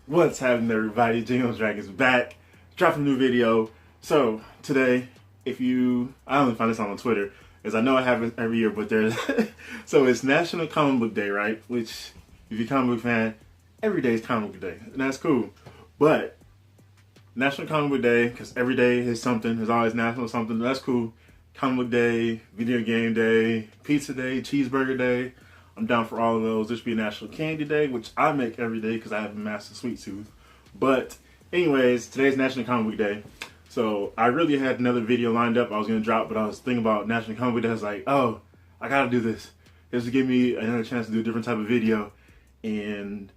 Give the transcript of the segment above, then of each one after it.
What's happening, everybody? GENOTHADRAGON is back, dropping a new video. So today, I only find this on Twitter, as I know I have it every year, but there's so it's National Comic Book Day, right? Which, if you're a comic book fan, every day is Comic Book Day, and that's cool. But National Comic Book Day, because every day is something. There's always national something. That's cool. Comic Book Day, Video Game Day, Pizza Day, Cheeseburger Day. I'm down for all of those. There should be a National Candy Day, which I make every day because I have a massive sweet tooth. But anyways, today's National Comic Book Day. So I really had another video lined up I was going to drop, but I was thinking about National Comic Book Day. I was like, oh, I got to do this. This will give me another chance to do a different type of video. And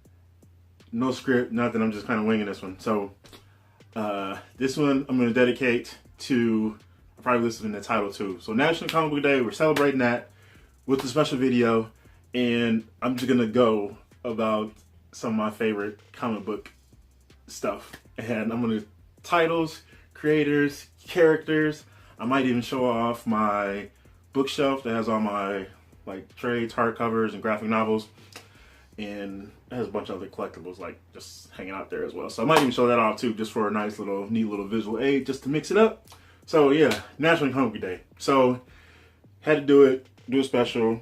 no script, nothing. I'm just kind of winging this one. So this one I'm going to dedicate to, I probably listed in the title too. So National Comic Book Day, we're celebrating that with a special video. And I'm just going to go about some of my favorite comic book stuff. And I'm going to titles, creators, characters. I might even show off my bookshelf that has all my like trades, hardcovers, and graphic novels. And it has a bunch of other collectibles like just hanging out there as well. So I might even show that off too, just for a nice little, neat little visual aid, just to mix it up. So yeah, National Comic Book Day. So had to do it, do a special.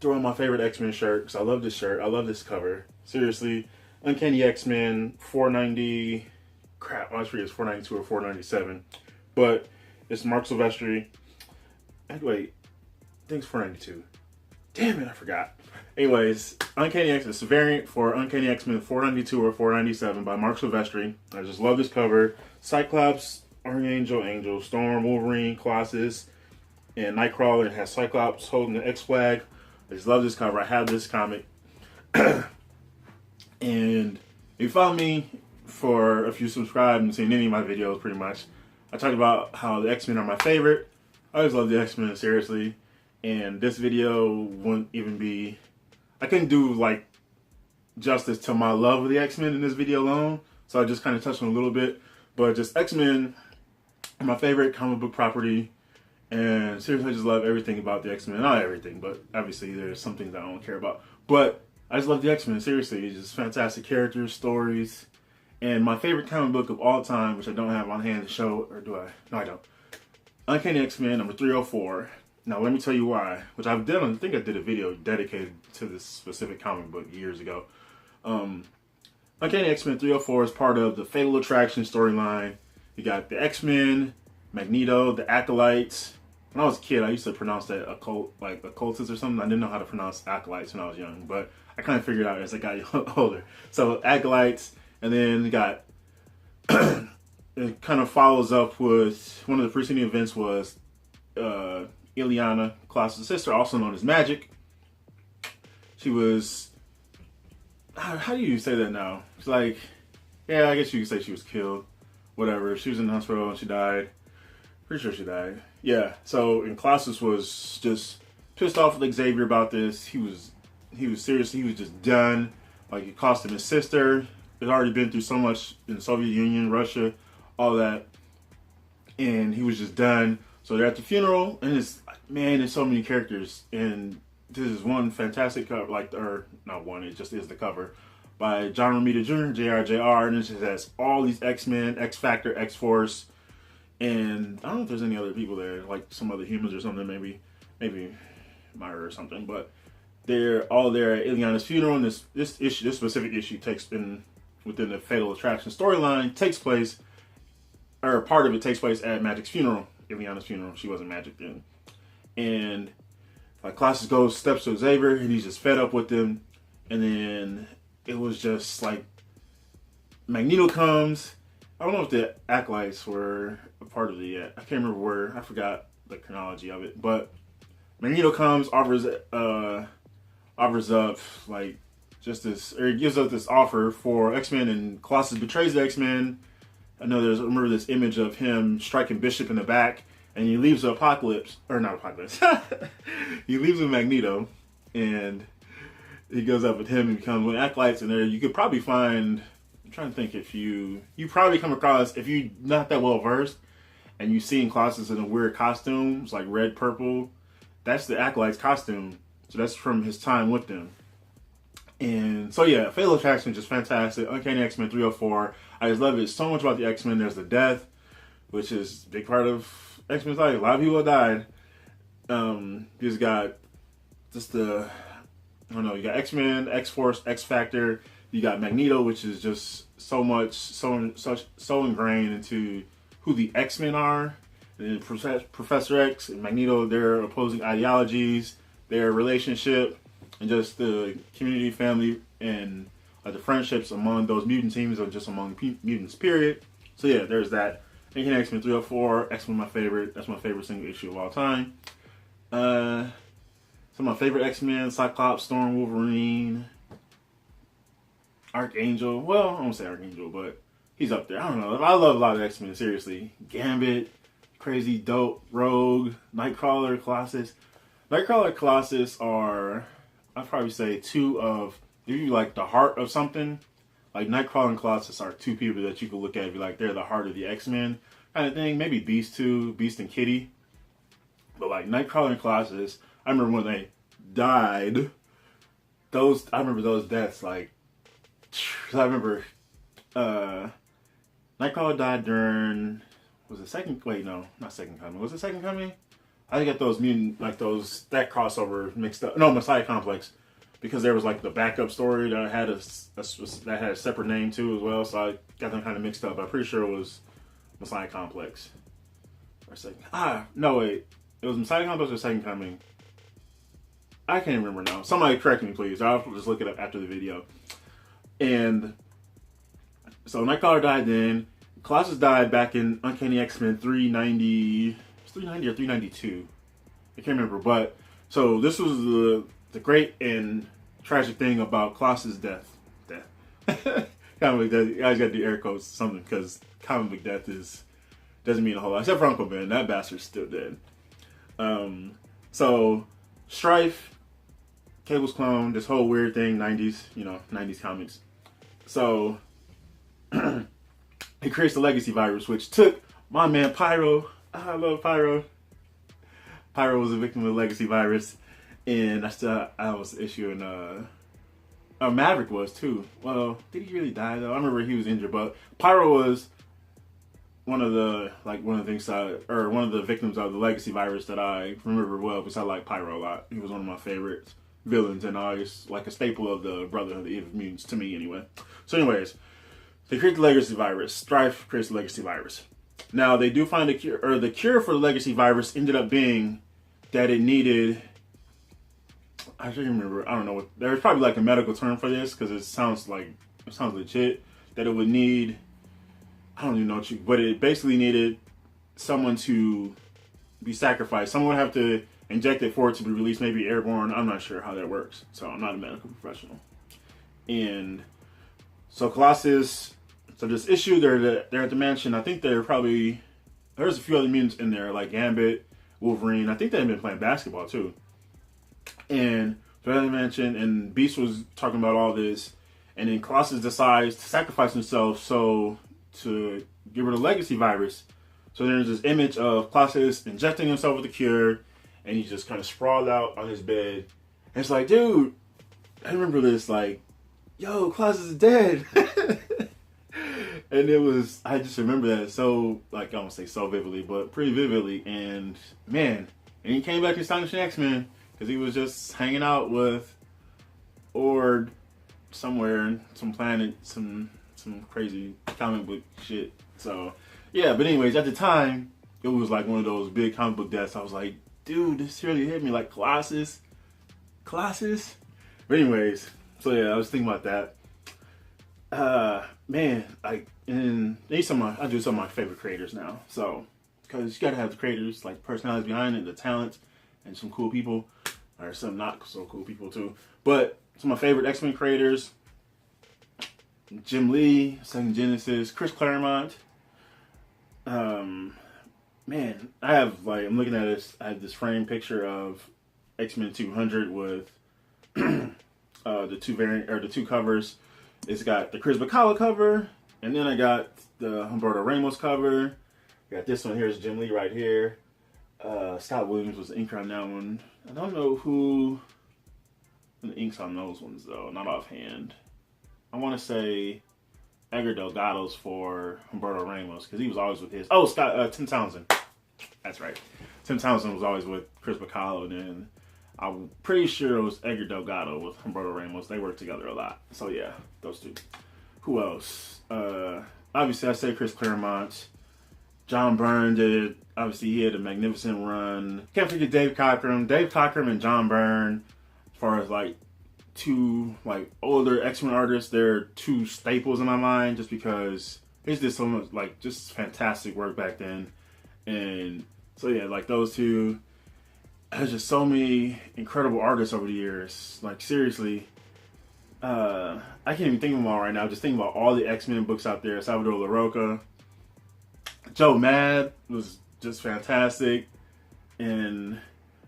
Throw on my favorite X-Men shirt because I love this shirt. I love this cover. Seriously, Uncanny X-Men 490. Crap, I forget it's 492 or 497. But it's Mark Silvestri. Wait, I think it's 492. Damn it, I forgot. Anyways, Uncanny X-Men. It's a variant for Uncanny X-Men 492 or 497 by Mark Silvestri. I just love this cover. Cyclops, Archangel, Angel, Storm, Wolverine, Colossus, and Nightcrawler. It has Cyclops holding the X flag. I just love this cover. I have this comic. And if you follow me if you subscribe and seen any of my videos pretty much, I talk about how the X-Men are my favorite. I always love the X-Men, seriously. And this video wouldn't even be, I couldn't do like justice to my love of the X-Men in this video alone. So I just kind of touched on a little bit. But just X-Men are my favorite comic book property. And seriously, I just love everything about the X-Men. Not everything, but obviously there's some things I don't care about. But I just love the X-Men, seriously. It's just fantastic characters, stories. And my favorite comic book of all time, which I don't have on hand to show, or do I? No, I don't. Uncanny X-Men number 304. Now, let me tell you why. Which I've done, I think I did a video dedicated to this specific comic book years ago. Uncanny X-Men 304 is part of the Fatal Attraction storyline. You got the X-Men, Magneto, the Acolytes. When I was a kid, I used to pronounce that occultists or something. I didn't know how to pronounce acolytes when I was young, but I kind of figured out as I got older. So acolytes, and then you got it kind of follows up with one of the preceding events was Illyana, Colossus' sister, also known as Magic. She was, how do you say that now? It's like, yeah, I guess you could say she was killed. Whatever. She was in the hospital and she died. Pretty sure she died. Yeah. So, and Colossus was just pissed off with Xavier about this. He was seriously, he was just done. Like, it cost him his sister. He'd already been through so much in the Soviet Union, Russia, all that. And he was just done. So they're at the funeral, and there's so many characters. And this is one fantastic cover, or not one, it just is the cover, by John Romita Jr., JR, and it just has all these X-Men, X-Factor, X-Force, and I don't know if there's any other people there, like some other humans or something, maybe Myra or something, but they're all there at Illyana's funeral, and this specific issue within the Fatal Attraction storyline takes place, or part of it takes place at Magic's funeral, Illyana's funeral. She wasn't Magic then. And like Colossus steps to Xavier, and he's just fed up with him, and then it was just like Magneto comes. I don't know if the Acolytes were a part of it yet. I can't remember where. I forgot the chronology of it. But Magneto comes, offers up like just this, or gives up this offer for X-Men, and Colossus betrays the X-Men. I remember this image of him striking Bishop in the back, and he leaves Apocalypse, or not Apocalypse. He leaves with Magneto, and he goes up with him and becomes one of the Acolytes. And there, you could probably find. I'm trying to think if you probably come across, if you're not that well versed, and you see Colossus in a weird costume, it's like red, purple. That's the Acolyte's costume. So that's from his time with them. And so yeah, Fatal Attraction is just fantastic. Uncanny X-Men 304. I just love it so much about the X-Men. There's the death, which is a big part of X-Men's life. A lot of people have died. You just got just the, I don't know, you got X-Men, X-Force, X-Factor. You got Magneto, which is just so ingrained into who the X-Men are. And then Professor X and Magneto, their opposing ideologies, their relationship, and just the community, family, and the friendships among those mutant teams, or just among mutants, period. So yeah, there's that. Uncanny X-Men 304, X-Men my favorite. That's my favorite single issue of all time. Some of my favorite X-Men: Cyclops, Storm, Wolverine, Archangel. Well, I won't say Archangel, but he's up there. I don't know. I love a lot of X-Men, seriously. Gambit, Crazy, Dope, Rogue, Nightcrawler, Colossus. Nightcrawler, Colossus are, I'd probably say, two of, if you like the heart of something, like Nightcrawler and Colossus are two people that you could look at and be like, they're the heart of the X-Men kind of thing. Maybe Beast too, Beast and Kitty. But like Nightcrawler and Colossus, I remember when they died, I remember those deaths, like, I remember Nightcrawler died during, was it Second, wait, no, not Second Coming. Was it Second Coming? I got those mutant, like that crossover mixed up. No, Messiah Complex. Because there was like the backup story that had a separate name too as well. So I got them kind of mixed up. I'm pretty sure it was Messiah Complex. Or second, no wait. It was Messiah Complex or Second Coming. I can't remember now. Somebody correct me, please. I'll just look it up after the video. And so Nightcrawler died then. Colossus died back in Uncanny X-Men 390. 390 or 392. I can't remember. But so this was the great and tragic thing about Colossus' death. Comic book death. You guys got to do air quotes or something, because comic book death doesn't mean a whole lot. Except for Uncle Ben. That bastard's still dead. So Strife, Cable's clone, this whole weird thing, 90s, 90s comics. So he creates the legacy virus, which took my man Pyro. I love Pyro. Pyro was a victim of the legacy virus, and I was issuing Maverick was too. Well, did he really die though? I remember he was injured, but Pyro was one of the victims of the legacy virus that I remember well, because I like Pyro a lot. He was one of my favorite villains, and always like a staple of the Brotherhood of the Evil Mutants to me anyway. So anyways, they create the legacy virus. Strife creates the legacy virus. Now they do find a cure, or the cure for the legacy virus ended up being that it needed, I don't remember, I don't know, there's probably like a medical term for this, because it sounds legit, that it would need, I don't even know but it basically needed someone to be sacrificed. Someone would have to inject it for it to be released, maybe airborne. I'm not sure how that works, so I'm not a medical professional. And so Colossus, so this issue, they're at the mansion. I think there's a few other mutants in there, like Gambit, Wolverine. I think they've been playing basketball too. And so they're at the mansion, and Beast was talking about all this, and then Colossus decides to sacrifice himself to get rid of the legacy virus. So there's this image of Colossus injecting himself with the cure, and he's just kind of sprawled out on his bed. And it's like, dude, I remember this, like, yo, Colossus is dead. And I just remember that so, like, I won't say so vividly, but pretty vividly. And man, and he came back to Astonishing X-Men, because he was just hanging out with Ord somewhere, some planet, some crazy comic book shit. So yeah, but anyways, at the time, it was like one of those big comic book deaths. I was like, dude, this really hit me, like Colossus. But anyways, so yeah, I was thinking about that. Man, I do some of my favorite creators now. So, because you gotta have the creators, like personalities behind it, the talent, and some cool people, or some not so cool people too. But some of my favorite X-Men creators: Jim Lee, Second Genesis, Chris Claremont. Man, I'm looking at this. I have this framed picture of X-Men 200 with the two covers. It's got the Chris Bacala cover, and then I got the Humberto Ramos cover. I got this one here is Jim Lee right here. Scott Williams was the inker on that one. I don't know who the inks on those ones though, not offhand. I want to say Edgar Delgado's for Humberto Ramos because he was always with his. Oh, Tim Townsend. That's right. Tim Townsend was always with Chris Bacalo, and then I'm pretty sure it was Edgar Delgado with Humberto Ramos. They worked together a lot. So yeah, those two. Who else? Obviously, I say Chris Claremont. John Byrne did. Obviously, he had a magnificent run. Can't forget Dave Cockrum. Dave Cockrum and John Byrne, as far as like two like older X-Men artists, they're two staples in my mind just because they did so much like just fantastic work back then. And so yeah, like those two. There's just so many incredible artists over the years. Like seriously, I can't even think of them all right now. Just thinking about all the X-Men books out there. Salvador LaRocca. Joe Mad was just fantastic. And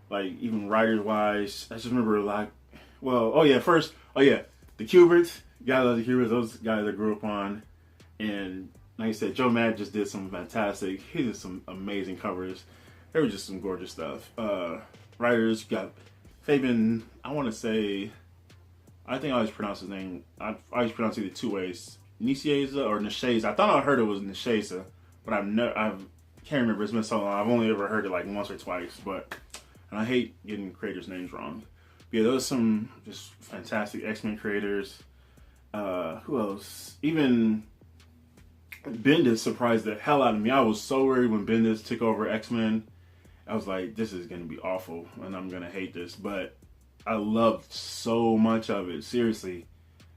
like even writers wise, I just remember like, the Kuberts. Gotta love the Kuberts. Those guys I grew up on. And like I said, Joe Mad just did some fantastic. He did some amazing covers. They were just some gorgeous stuff. Writers got Fabian. I want to say, I think I always pronounce his name. I always pronounce it either two ways: Nicieza or Nicieza. I thought I heard it was Nicieza, but I can't remember. It's been so long. I've only ever heard it like once or twice. And I hate getting creators' names wrong. But yeah, those some just fantastic X-Men creators. Who else? Even Bendis surprised the hell out of me. I was so worried when Bendis took over X-Men. I was like, this is going to be awful, and I'm going to hate this. But I loved so much of it. Seriously,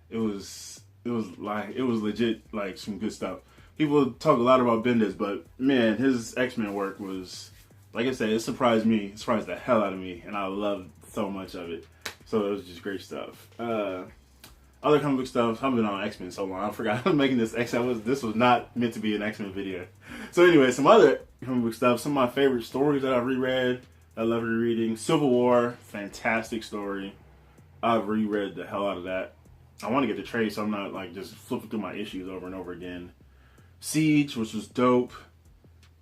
it was legit like some good stuff. People talk a lot about Bendis, but man, his X-Men work was, like I said, it surprised me. It surprised the hell out of me, and I loved so much of it. So it was just great stuff. Other comic book stuff. I've been on X-Men so long. I forgot I'm making this This was not meant to be an X-Men video. So anyway, some other comic book stuff. Some of my favorite stories that I've reread. I love rereading. Civil War, fantastic story. I've reread the hell out of that. I want to get the trade, so I'm not like just flipping through my issues over and over again. Siege, which was dope.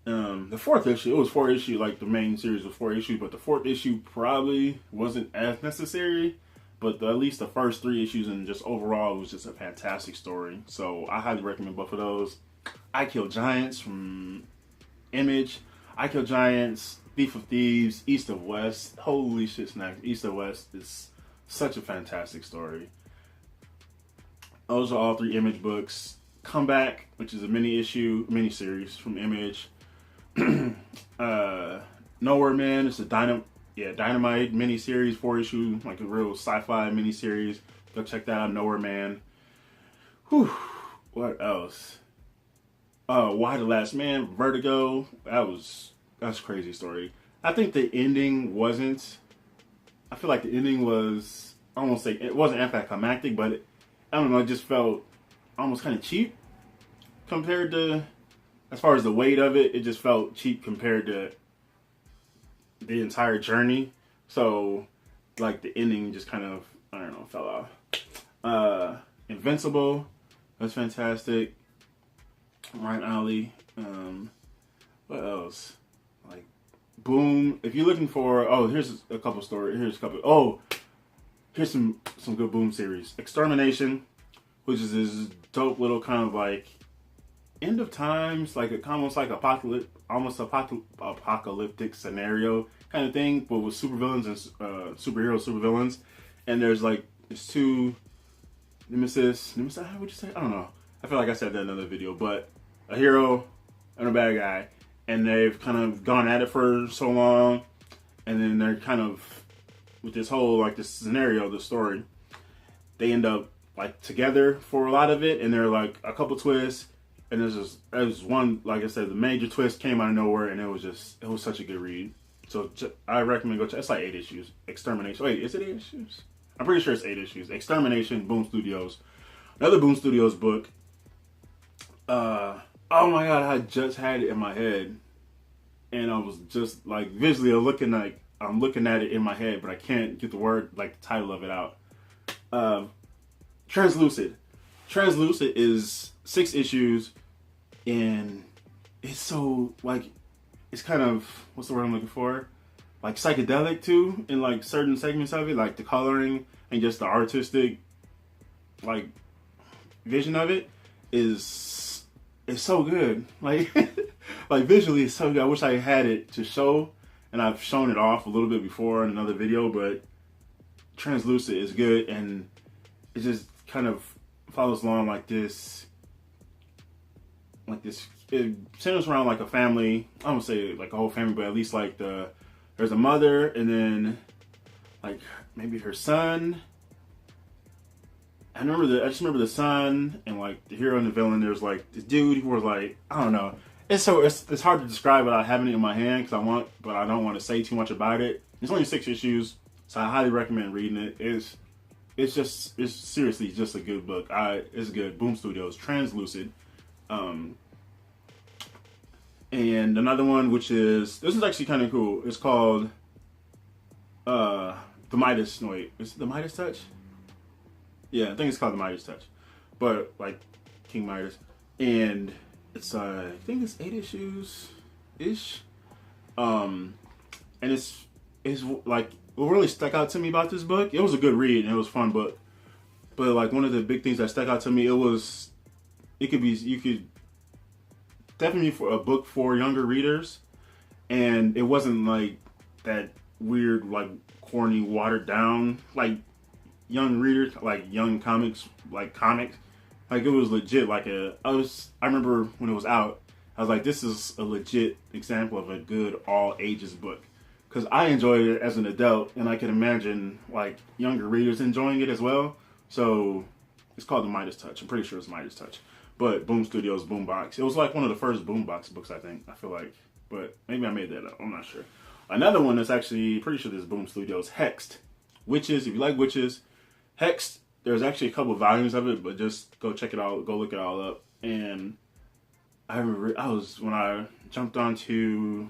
The fourth issue, it was 4 issues. Like the main series was 4 issues, but the fourth issue probably wasn't as necessary. But at least the first 3 issues and just overall, it was just a fantastic story. So I highly recommend both of those. I Kill Giants from Image. I Kill Giants, Thief of Thieves, East of West. Holy shit snacks. East of West is such a fantastic story. Those are all 3 Image books. Comeback, which is a mini-series from Image. Nowhere Man, it's a Dynamite miniseries, 4 issue, like a real sci-fi miniseries. Go check that out, Nowhere Man. Whew. What else? Why the Last Man, Vertigo. That's a crazy story. I think the ending wasn't. I feel like the ending was, I won't say it wasn't anticlimactic, but I don't know. It just felt almost kind of cheap compared to, as far as the weight of it. It just felt cheap compared to the entire journey. So like the ending just kind of, I don't know, fell off. Invincible, that's fantastic. Ryan Alley. What else? Like Boom. If you're looking for, here's a couple stories. Here's some good Boom series. Extermination, which is this dope little kind of like end of times, like almost like apocalyptic scenario kind of thing, but with supervillains and supervillains. And there's 2 nemesis. How would you say? I don't know. I feel like I said that in another video, but a hero and a bad guy, and they've kind of gone at it for so long, and then they're kind of with this whole this scenario, the story. They end up together for a lot of it, and there are a couple twists. And there's one, like I said, the major twist came out of nowhere, and it was such a good read. So I recommend go check. It's 8 issues. Extermination. Wait, is it 8 issues? I'm pretty sure it's 8 issues. Extermination, Boom Studios. Another Boom Studios book. Oh my god, I just had it in my head, and I was just visually I'm looking at it in my head, but I can't get the word the title of it out. Translucid. Translucid is 6 issues, and it's so it's kind of, what's the word I'm looking for? like psychedelic too in like certain segments of it, like the coloring and just the artistic like vision of it is so good. Like like visually it's so good. I wish I had it to show, and I've shown it off a little bit before in another video, but translucent is good, and it just kind of follows along like this. It centers around like a family. I don't say like a whole family, but at least like there's a mother, and then like maybe her son. I just remember the son, and like the hero and the villain. There's like this dude who was like, I don't know. It's hard to describe without having it in my hand but I don't want to say too much about it. It's only 6 issues, so I highly recommend reading it. It's seriously just a good book. It's good. Boom Studios, Translucid. And another one, which this is actually kind of cool. It's called the Midas. No, wait, is it the Midas Touch? Yeah, I think it's called the Midas Touch, but like King Midas, and it's I think it's 8 issues ish. And it's like what really stuck out to me about this book. It was a good read and it was a fun book, but like one of the big things that stuck out to me, you could definitely for a book for younger readers, and it wasn't like that weird, like corny, watered down, like young readers, like young comics, like it was legit. I remember when it was out, I was like, this is a legit example of a good all ages book, because I enjoyed it as an adult, and I can imagine like younger readers enjoying it as well. So it's called the Midas Touch. I'm pretty sure it's Midas Touch. But Boom Studios Boombox. It was like one of the first Boombox books, I think. I feel like. But maybe I made that up. I'm not sure. Another one that's actually pretty sure this is Boom Studios, Hexed. Witches. If you like witches. Hexed. There's actually a couple of volumes of it, but just go check it out. Go look it all up. And I remember when I jumped onto,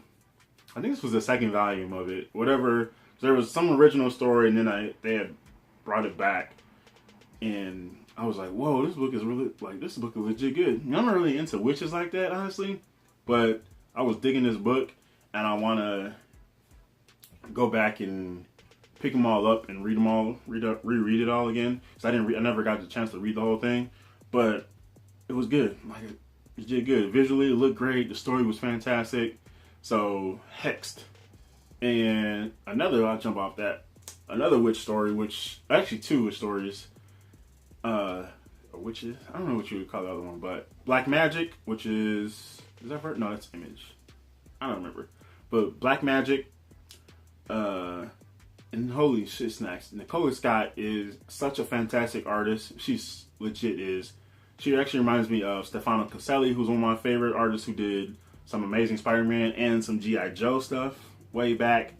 I think this was the second volume of it. Whatever. There was some original story, and then they had brought it back. And I was like, whoa, this book is legit good. I'm not really into witches like that, honestly. But I was digging this book, and I want to go back and pick them all up and read them all, reread it all again. Because I never got the chance to read the whole thing. But it was good. Like, it did good. Visually, it looked great. The story was fantastic. So, Hexed. And I'll jump off that. Another witch story, actually 2 witch stories. Witches. I don't know what you would call the other one, but Black Magic, which is that for? No, that's Image. I don't remember. But Black Magic, and holy shit snacks. Nicola Scott is such a fantastic artist. She's legit is. She actually reminds me of Stefano Caselli, who's one of my favorite artists who did some Amazing Spider-Man and some G.I. Joe stuff way back.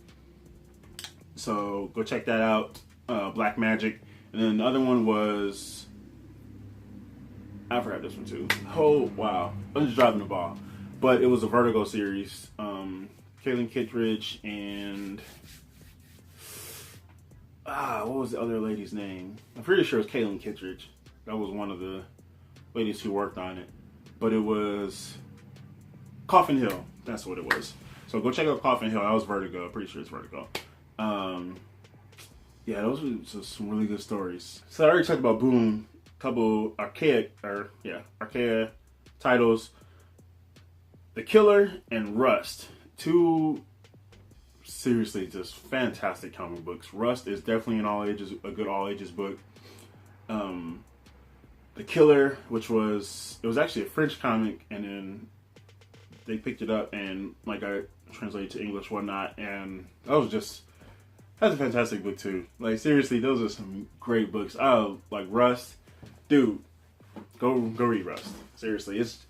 So go check that out. Black Magic. And then the other one was, I forgot this one too. Oh, wow. I'm just dropping the ball. But it was a Vertigo series. Kaylin Kittredge and, what was the other lady's name? I'm pretty sure it's Kaylin Kittredge. That was one of the ladies who worked on it. But it was Coffin Hill. That's what it was. So go check out Coffin Hill. That was Vertigo. I'm pretty sure it's Vertigo. Yeah, those were just some really good stories. So I already talked about Boom, couple archaic titles. The Killer and Rust. 2 seriously just fantastic comic books. Rust is definitely a good all ages book. The Killer, it was actually a French comic, and then they picked it up and like I translated to English, whatnot, and that's a fantastic book too. Like seriously, those are some great books. Like Rust, dude, go read Rust. Seriously, it's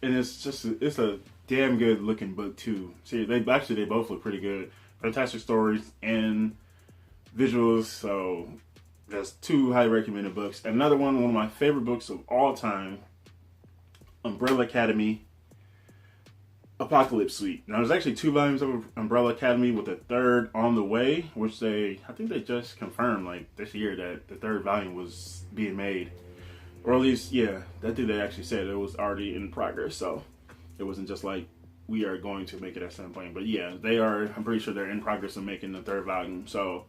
a damn good looking book too. See, they both look pretty good. Fantastic stories and visuals. So that's 2 highly recommended books. Another one of my favorite books of all time, Umbrella Academy. Apocalypse Suite. Now, there's actually 2 volumes of Umbrella Academy with a 3rd on the way, which I think they just confirmed like this year that the 3rd volume was being made. Or at least, yeah, I think they actually said it was already in progress, so it wasn't just like we are going to make it at some point. But yeah, they are. I'm pretty sure they're in progress of making the third volume. So,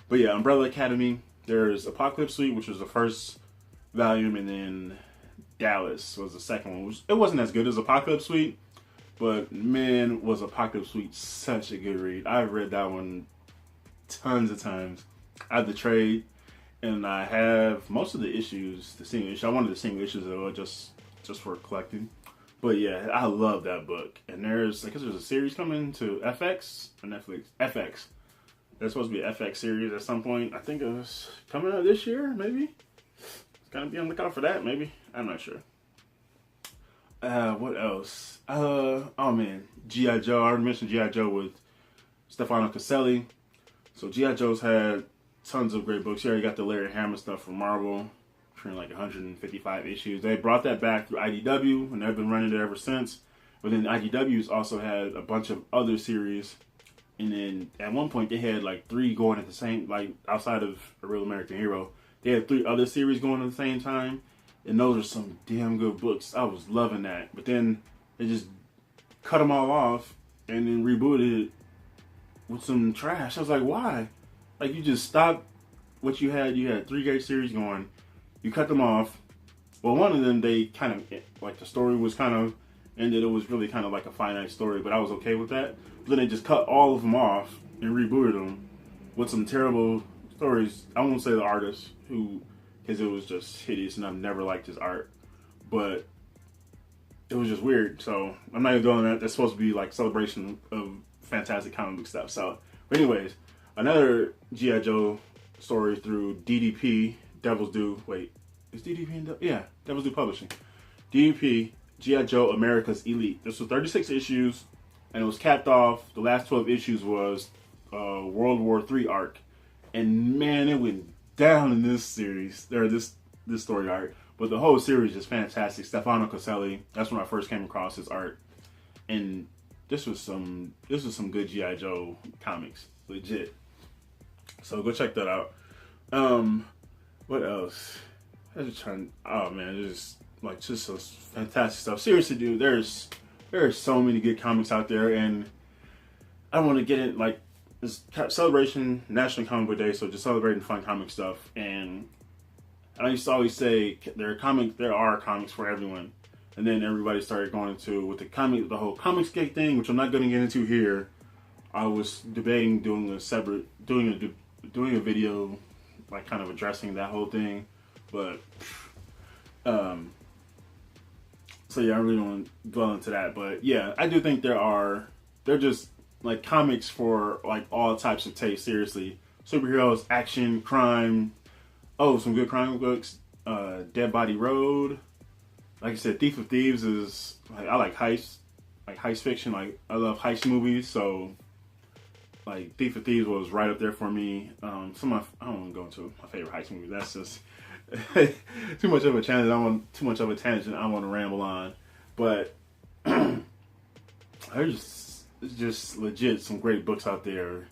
but yeah, Umbrella Academy. There's Apocalypse Suite, which was the first volume, and then Dallas was the second one. It wasn't as good as Apocalypse Suite, but man, was Apocalypse Suite such a good read. I've read that one tons of times. I have the trade, and I have most of the issues, the single issue. I wanted the single issues though, just for collecting. But yeah, I love that book. And there's, I guess there's a series coming to FX or Netflix. FX. There's supposed to be an FX series at some point. I think it was coming out this year, maybe. It's gonna be on the lookout for that, maybe. I'm not sure. What else? Oh man, G.I. Joe. I already mentioned G.I. Joe with Stefano Caselli. So G.I. Joe's had tons of great books. You already got the Larry Hama stuff from Marvel, for like 155 issues. They brought that back through IDW, and they've been running it ever since. But then IDW's also had a bunch of other series, and then at one point they had like 3 going at the same, like outside of A Real American Hero, they had 3 other series going at the same time, and those are some damn good books. I was loving that. But then they just cut them all off and then rebooted it with some trash. I was like, why? Like, you just stopped what you had. You had 3 great series going. You cut them off. Well, one of them, they kind of, like, the story was kind of ended. It was really kind of like a finite story, but I was okay with that. But then they just cut all of them off and rebooted them with some terrible stories. I won't say the artist, because it was just hideous, and I've never liked his art. But it was just weird. So I'm not even doing that. That's supposed to be like celebration of fantastic comic book stuff. So, but anyways, another G.I. Joe story through DDP, Devil's Due. Wait, is DDP yeah, Devil's Due Publishing. DDP, G.I. Joe America's Elite. This was 36 issues, and it was capped off. The last 12 issues was World War III arc. And man, it went down in this series, or this story arc. But the whole series is fantastic. Stefano Caselli, that's when I first came across his art. And this was some good G.I. Joe comics. Legit. So go check that out. What else? I was just trying, oh man, just some fantastic stuff. Seriously, dude, there are so many good comics out there, and I want to get it, like, this celebration, National Comic Book Day, so just celebrating fun comic stuff. And I used to always say there are comics for everyone. And then everybody started going into with the whole Comicsgate thing, which I'm not going to get into here. I was debating doing a video, like, kind of addressing that whole thing, but so yeah, I really don't want to dwell into that. But yeah, I do think they're just like comics for like all types of taste. Seriously, superheroes, action, crime. Oh, some good crime books. Dead Body Road. Like I said, Thief of Thieves is like, I like heist fiction. Like, I love heist movies, so like Thief of Thieves was right up there for me. I don't want to go into my favorite heist movie. That's just too much of a tangent. I want to ramble on, but there's just legit some great books out there,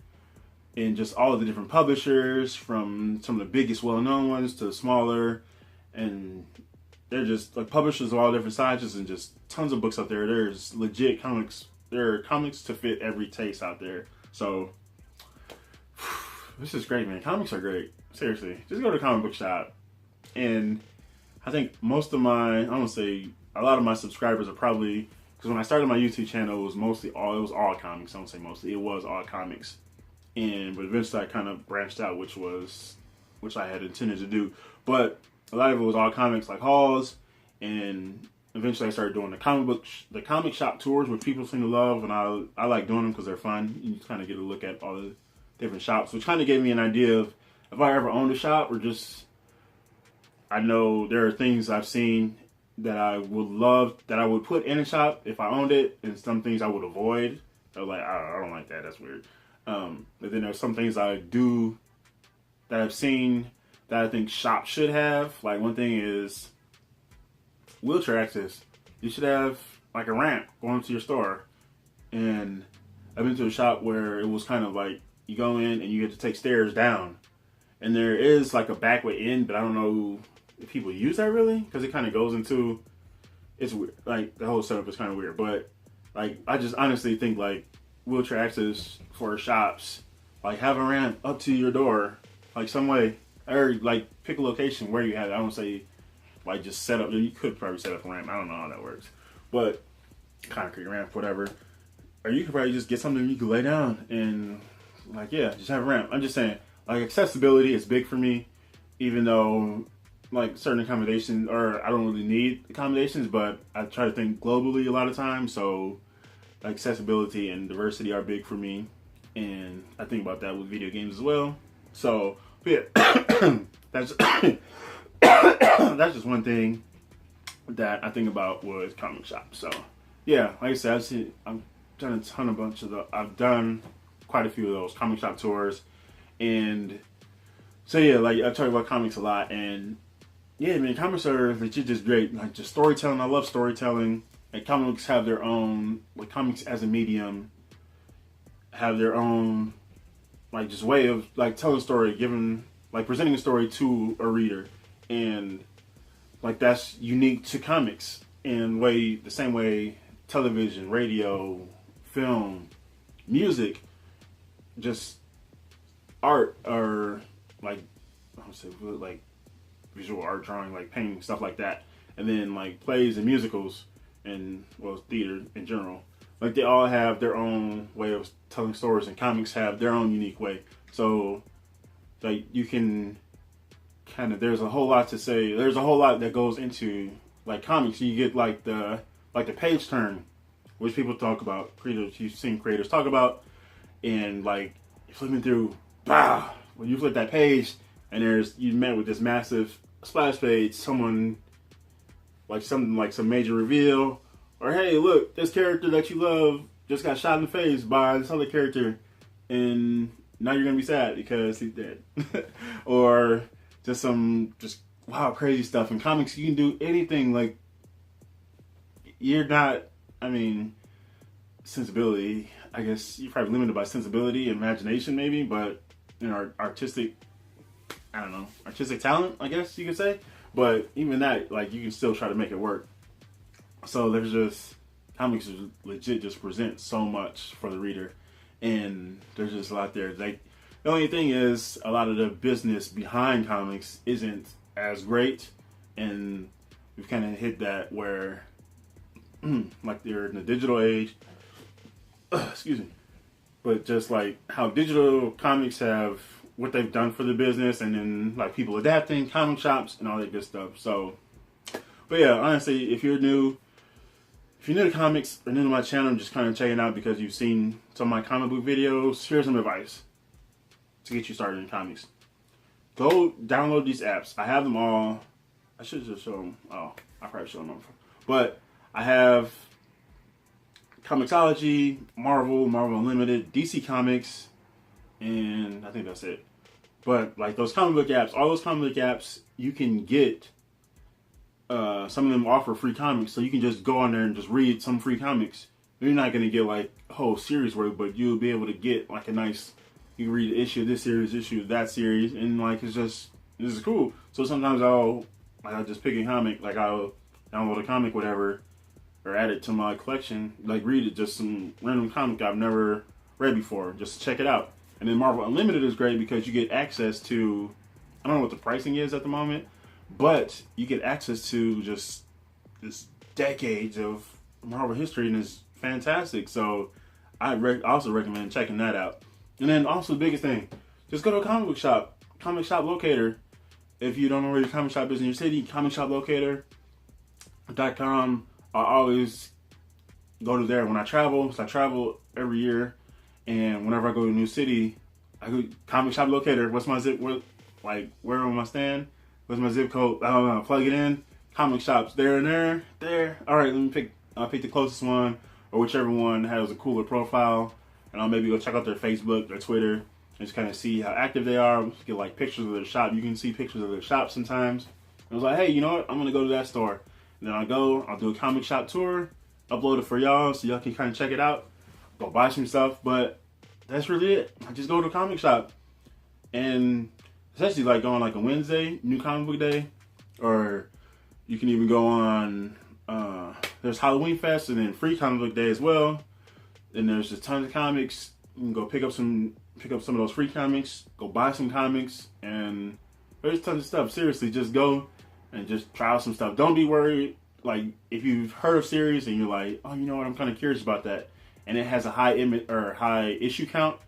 and just all of the different publishers, from some of the biggest well-known ones to smaller, and they're just like publishers of all different sizes, and just tons of books out there. There's legit comics. There are comics to fit every taste out there. So this is great, man. Comics are great. Seriously, just go to a comic book shop. And I think most of I don't say a lot of my subscribers are probably, because when I started my YouTube channel, it was all comics. I don't say mostly, it was all comics. But eventually I kind of branched out, which I had intended to do. But a lot of it was all comics, like hauls, and eventually I started doing the comic shop tours, which people seem to love, and I like doing them because they're fun. You kind of get a look at all the different shops, which kind of gave me an idea of if I ever owned a shop, or just, I know there are things I've seen that I would put in a shop if I owned it, and some things I would avoid. I was like, I don't like that. That's weird. But then there's some things I do that I've seen that I think shops should have. Like, one thing is wheelchair access. You should have like a ramp going to your store. And I've been to a shop where it was kind of like you go in and you get to take stairs down. And there is like a back way in, but I don't know if people use that really, because it kind of goes into, it's weird. Like, the whole setup is kind of weird. But Like, I just honestly think, like, wheelchair access for shops, like, have a ramp up to your door, like, some way, or, like, pick a location where you have it. I don't say, like, just set up, you could probably set up a ramp, I don't know how that works, but concrete ramp, whatever, or you could probably just get something you could lay down, and, like, yeah, just have a ramp. I'm just saying, like, accessibility is big for me, even though, like, certain accommodations, or I don't really need accommodations, but I try to think globally a lot of times, so accessibility and diversity are big for me, and I think about that with video games as well. So, yeah, that's that's just one thing that I think about with comic shops. So, yeah, like I said, I've done quite a few of those comic shop tours, and so yeah, like I talk about comics a lot, and yeah, man, comics are legit just great. Like, just storytelling, I love storytelling. Like, comics have their own, like, comics as a medium have their own, like, just way of, like, telling a story, presenting a story to a reader. And, like, that's unique to comics in the same way television, radio, film, music, just art, or, like, I would say, like, visual art, drawing, like, painting, stuff like that. And then, like, plays and musicals, and, well, theater in general. Like, they all have their own way of telling stories, and comics have their own unique way. So, like, you can kind of, there's a whole lot to say. There's a whole lot that goes into, like, comics. You get, like the page turn, which people talk about, creators, you've seen creators talk about, and, like, you're flipping through, when you flip that page, and you met with this massive splash page, something like some major reveal, or hey, look, this character that you love just got shot in the face by this other character, and now you're gonna be sad because he's dead, or just wow, crazy stuff. In comics, you can do anything. Like, sensibility. I guess you're probably limited by sensibility, imagination, maybe, but artistic talent, I guess you could say. But even that, like, you can still try to make it work. So comics legit just present so much for the reader, and there's just a lot there. Like, the only thing is, a lot of the business behind comics isn't as great, and we've kind of hit that where, like, they're in the digital age. Excuse me. But just like how digital comics have what they've done for the business, and then, like, people adapting, comic shops, and all that good stuff. So, but yeah, honestly, if you're new to comics or new to my channel, just kind of checking out because you've seen some of my comic book videos, here's some advice to get you started in comics. Go download these apps. I have them all. I should just show them. Oh, I probably showed them. But I have Comixology, Marvel Unlimited, DC Comics, and I think that's it. But, like, those comic book apps, all those comic book apps, you can get, some of them offer free comics, so you can just go on there and just read some free comics. You're not going to get, like, a whole series worth, but you'll be able to get, like, you can read the issue of this series, issue of that series, and, like, this is cool. So sometimes I'll just pick a comic, like, I'll download a comic, whatever, or add it to my collection, like, read it, just some random comic I've never read before, just to check it out. And then Marvel Unlimited is great because you get access to, I don't know what the pricing is at the moment, but you get access to just this decades of Marvel history, and it's fantastic. So I also recommend checking that out. And then also the biggest thing, just go to a comic book shop, comic shop locator. If you don't know where your comic shop is in your city, comicshoplocator.com. I always go to there when I travel. So I travel every year. And whenever I go to a new city, I go comic shop locator. What's my zip? Where am I staying? What's my zip code? I don't know. Plug it in. Comic shops there and there. All right, let me pick. I'll pick the closest one, or whichever one has a cooler profile, and I'll maybe go check out their Facebook, their Twitter, and just kind of see how active they are. Get, like, pictures of their shop. You can see pictures of their shop sometimes. I was like, hey, you know what? I'm gonna go to that store. And then I'll do a comic shop tour, upload it for y'all so y'all can kind of check it out. Go buy some stuff, but that's really it. I just go to a comic shop, and especially, like, on, like, a Wednesday, new comic book day, or you can even go on, there's Halloween Fest and then Free Comic Book Day as well. And there's just tons of comics. You can go pick up some of those free comics, go buy some comics, and there's tons of stuff. Seriously, just go and just try out some stuff. Don't be worried. Like, if you've heard of series and you're like, oh, you know what, I'm kind of curious about that, and it has a high issue count,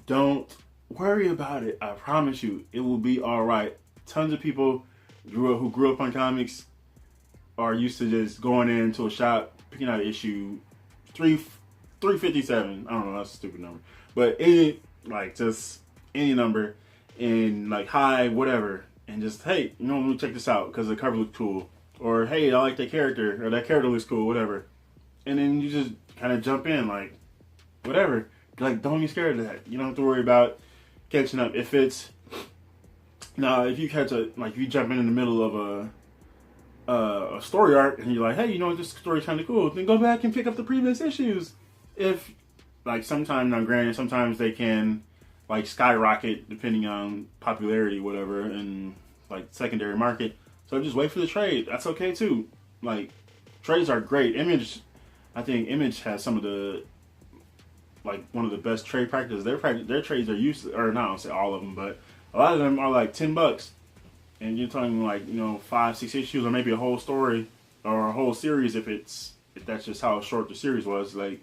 don't worry about it. I promise you, it will be all right. Tons of people who grew up on comics are used to just going into a shop, picking out issue 357. I don't know, that's a stupid number, but just any number, and like high whatever, and just, hey, you know, let me check this out because the cover looks cool, or hey, I like that character, or that character looks cool, whatever, and then you just kind of jump in, like, whatever. Like, don't be scared of that. You don't have to worry about catching up. If you jump in the middle of a story arc and you're like, hey, you know, this story's kind of cool, then go back and pick up the previous issues. If, like, sometimes, now granted, sometimes they can, like, skyrocket depending on popularity, whatever, and, like, secondary market. So just wait for the trade. That's okay, too. Like, trades are great. I think Image has some of the, like, one of the best trade practices. Their trades are used, or not, I don't say all of them, but a lot of them are like $10. And you're talking like, you know, 5-6 issues, or maybe a whole story or a whole series if that's just how short the series was, like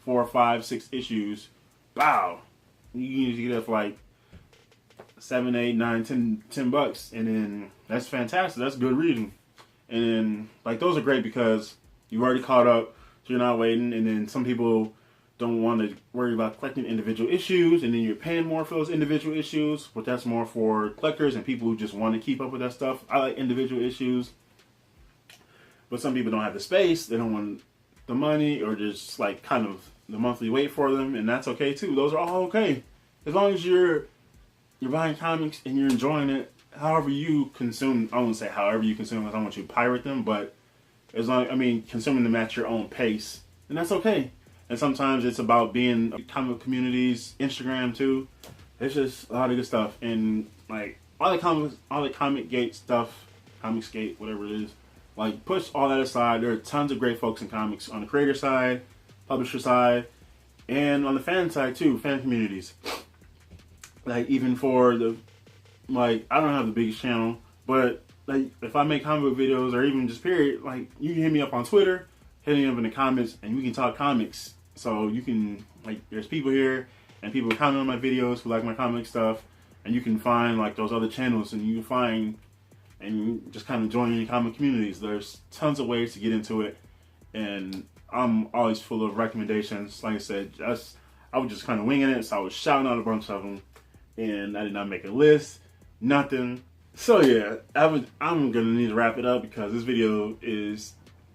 4, 5, 6 issues. Wow. You need to get it for like $7, $8, $9, $10, and then that's fantastic. That's good reading. And then, like, those are great because you've already caught up, so you're not waiting. And then some people don't want to worry about collecting individual issues, and then you're paying more for those individual issues, but that's more for collectors and people who just want to keep up with that stuff. I like individual issues, but some people don't have the space, they don't want the money, or just like kind of the monthly wait for them, and that's okay too. Those are all okay. As long as you're buying comics and you're enjoying it, however you consume. I won't say however you consume, because I don't want you to pirate them, but consuming them at your own pace, and that's okay. And sometimes it's about being comic communities, Instagram too. It's just a lot of good stuff. And like all the Comicsgate stuff, Comicsgate, whatever it is, like push all that aside. There are tons of great folks in comics on the creator side, publisher side, and on the fan side too, fan communities. Like even for the, like, I don't have the biggest channel, but like if I make comic book videos or even just period, like you can hit me up on Twitter, hit me up in the comments, and we can talk comics. So you can, like, there's people here and people comment on my videos who like my comic stuff, and you can find like those other channels, and you can find and just kind of join in comic communities. There's tons of ways to get into it, and I'm always full of recommendations. Like I said, I was just kind of winging it, so I was shouting out a bunch of them, and I did not make a list, nothing. So yeah, I'm gonna need to wrap it up because this video is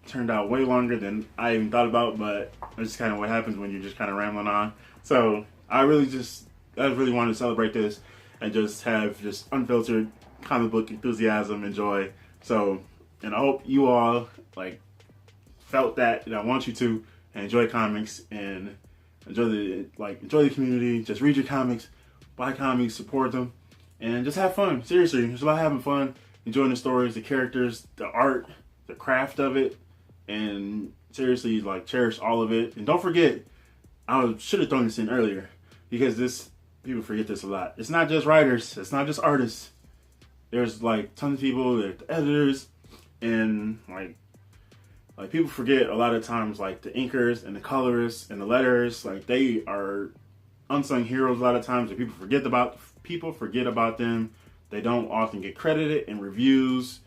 turned out way longer than I even thought about, but that's just kind of what happens when you're just kind of rambling on. So I really wanted to celebrate this and just have just unfiltered comic book enthusiasm and joy. So, and I hope you all like felt that, and I want you to enjoy comics and enjoy the community. Just read your comics, buy comics, support them, and just have fun. Seriously, it's about having fun, enjoying the stories, the characters, the art, the craft of it. And seriously, like, cherish all of it. And don't forget, I should have thrown this in earlier, because people forget this a lot. It's not just writers. It's not just artists. There's like tons of people. There's the editors, and like people forget a lot of times, like the inkers and the colorists and the letters. Like, they are unsung heroes a lot of times, and people forget about them. They don't often get credited in reviews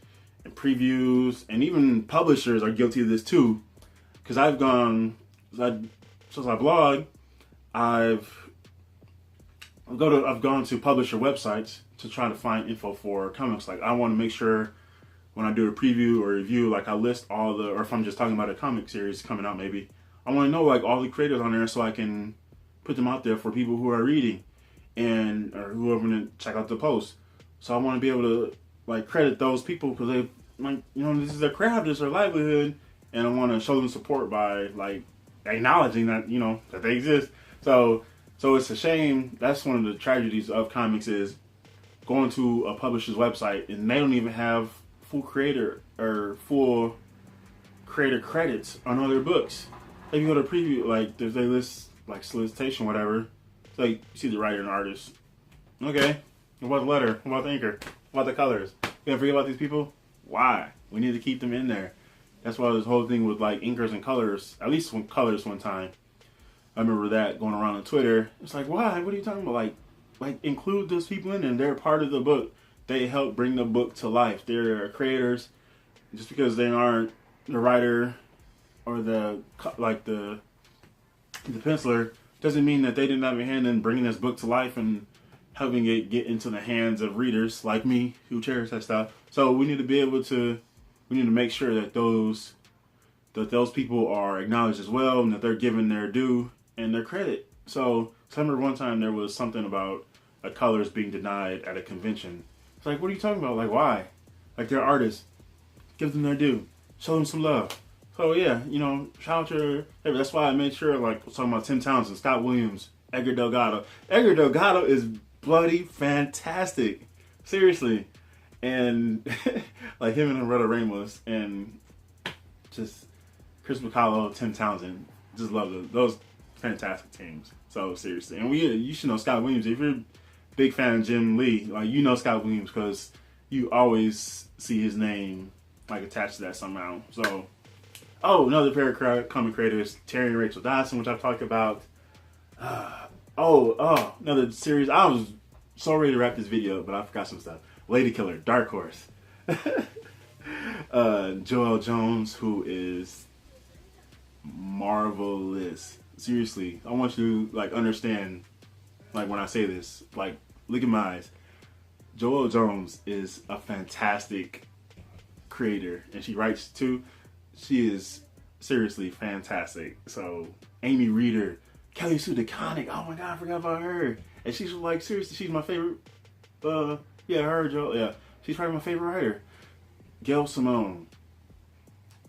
and previews, and even publishers are guilty of this too. Because since I blog, I've gone to publisher websites to try to find info for comics. Like, I want to make sure when I do a preview or review, like, I list all or if I'm just talking about a comic series coming out, maybe I want to know like all the creators on there, so I can put them out there for people who are reading or who are going to check out the post. So I want to be able to like credit those people, because they, like, you know, this is their craft, this is their livelihood, and I want to show them support by like acknowledging that, you know, that they exist. So it's a shame. That's one of the tragedies of comics, is going to a publisher's website and they don't even have full creator credits on other books. If you go to preview, like there's a list, like solicitation, whatever. It's like you see the writer and artist. Okay, what about the letter? What about the inker? What about the colors? You gonna forget about these people? Why? We need to keep them in there. That's why this whole thing with like inkers and colors, at least colors one time. I remember that going around on Twitter. It's like, why? What are you talking about? Like include those people in there. They're part of the book. They help bring the book to life. They're creators. Just because they aren't the writer or the penciler doesn't mean that they didn't have a hand in bringing this book to life and helping it get into the hands of readers like me who cherish that stuff. So we need to be able to, we need to make sure that those people are acknowledged as well and that they're given their due and their credit. So I remember one time there was something about colors being denied at a convention. It's like, what are you talking about? Like, why? Like, they're artists. Give them their due. Show them some love. So yeah, you know, shout out to, that's why I made sure, like, I was talking about Tim Townsend, Scott Williams, Edgar Delgado. Edgar Delgado is bloody fantastic. Seriously. And like him and Loretta Ramos and just Chris McCullough, Tim Townsend. Just love those fantastic teams. So seriously. And you should know Scott Williams. If you're a big fan of Jim Lee, like, you know Scott Williams because you always see his name like attached to that somehow. So, another pair of comic creators, Terry and Rachel Dodson, which I've talked about. Another series. I was so ready to wrap this video, but I forgot some stuff. Lady Killer, Dark Horse. Joel Jones, who is marvelous. Seriously, I want you to like understand, like when I say this, like look in my eyes. Joel Jones is a fantastic creator, and she writes too. She is seriously fantastic. So Amy Reeder, Kelly Sue DeConnick, oh my god, I forgot about her. And she's like, seriously, she's my favorite. Her, Joel, yeah, she's probably my favorite writer. Gail Simone.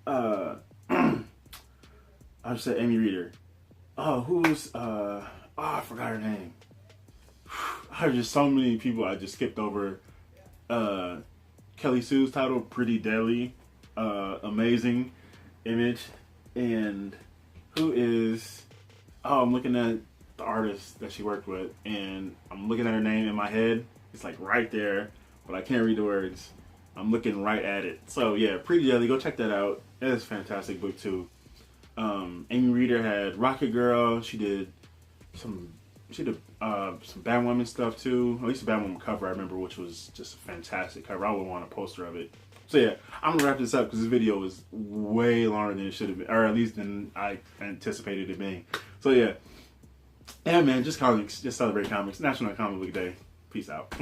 I just said Amy Reeder. I forgot her name. There's just so many people I just skipped over. Kelly Sue's title, Pretty Deadly, amazing image. And who is, I'm looking at the artist that she worked with, and I'm looking at her name in my head. It's like right there, but I can't read the words. I'm looking right at it. So yeah, Pretty Deadly, go check that out. It's a fantastic book too. Amy Reeder had Rocket Girl. She did some Batwoman stuff too. At least the Batwoman cover I remember, which was just a fantastic cover. I would want a poster of it. So yeah, I'm gonna wrap this up because this video is way longer than it should have been, or at least than I anticipated it being. So yeah, man, just comics, just celebrate comics. National Comic Book Day. Peace out.